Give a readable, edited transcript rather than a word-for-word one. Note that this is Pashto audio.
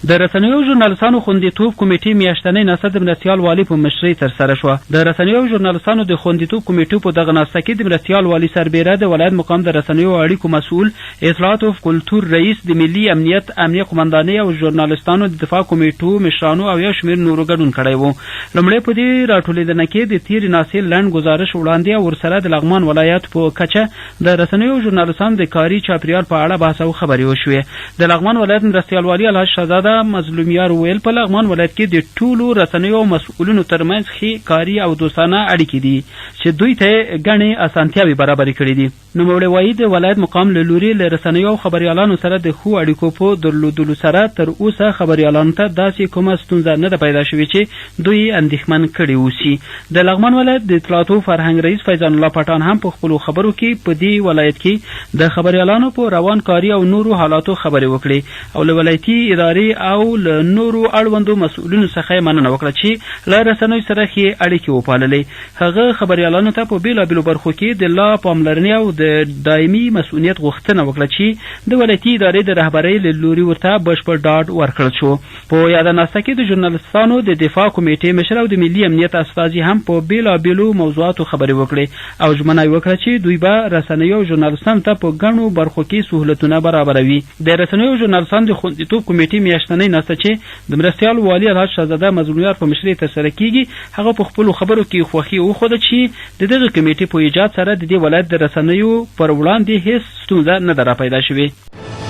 د رسنیو ژورنالستانو خوندیتوب کمیټې میاشتنۍ ناسته د مرستیال والي په مشرۍ ترسره شوه. د رسنیو ژورنالستانو د خوندیتوب کمیټې په دغه ناسته کې د مرستیال والي سربیره د ولایت مقام د رسنیو اړیکو مسؤل، اطلاعات او کلتور رئیس، د ملي امنیت قمندانۍ او ژورنالستانو د دفاع کمیټو مشرانو او یو شمېر نورو ګډون کړی و. لومړی په دې راټولېدنه کې د تېرې ناستې لنډ ګزارش وړاندې او ورسره د لغمان ولایت په کچه د رسنیو ژورنالستانو د کاري چاپیریال په اړه بحث او خبرې وشوې. د لغمان ولایت مرستیال والي الحاج شهزاده مظلومیار ویل په لغمان ولایت کې د ټولو رسنیو مسؤلینو ترمنځ ښې کاري او دوستانه اړیکې دي چې دوی ته ګڼې اسانتیاوې برابرې کړې دي. نوموړی وایي د ولایت مقام له لوري له رسنیو او خبریالانو سره د ښو اړیکو په درلودلو سره تر اوسه خبریالانو ته داسې کومه ستونزه نه ده پیدا شوې چې دوی اندېښمن کړي اوسي. د لغمان ولایت د اطلاعاتو فرهنګ رئیس فیضان الله پټان هم په خپلو خبرو کې په دې ولایت کې د خبریالانو په روان کاري او نورو حالاتو خبرې وکړې او له ولایتي ادارې او له نورو اړوندو مسؤلینو څخه یې مننه وکړه چې له رسنیو سره ښې اړیکې وپاللې. هغه خبریالانو ته په بېلابېلو برخو کې د لا پاملرنې او د دایمي مسؤلیت غوښتنه وکړه چې د ولایتي ادارې د رهبرۍ له لوري ورته بشپړ ډاډ ورکړل شو. په یاده ناسته کې د ژورنالستانو د دفاع کمیټې مشر او د ملي امنیت استازي هم په بېلابېلو موضوعاتو خبرې وکړې او ژمنه یې وکړه چې دوی به رسنیو ژورنالستانو ته په ګڼو برخو کې سهولتونه برابروي. د رسنیو ژورنالستانو د خوندیتوب کمیټې میاشتنۍ ناسته چې د مرستیال والي الحاج شهزاده مظلومیار په مشرۍ ترسره کیږي، هغه په خپلو خبرو کې خوښي وښوده چې د دغه کمیټې په ایجاد سره د دې ولایت د رسنیو پر وړاندې هیڅ ستونزه نه ده راپیدا شوې.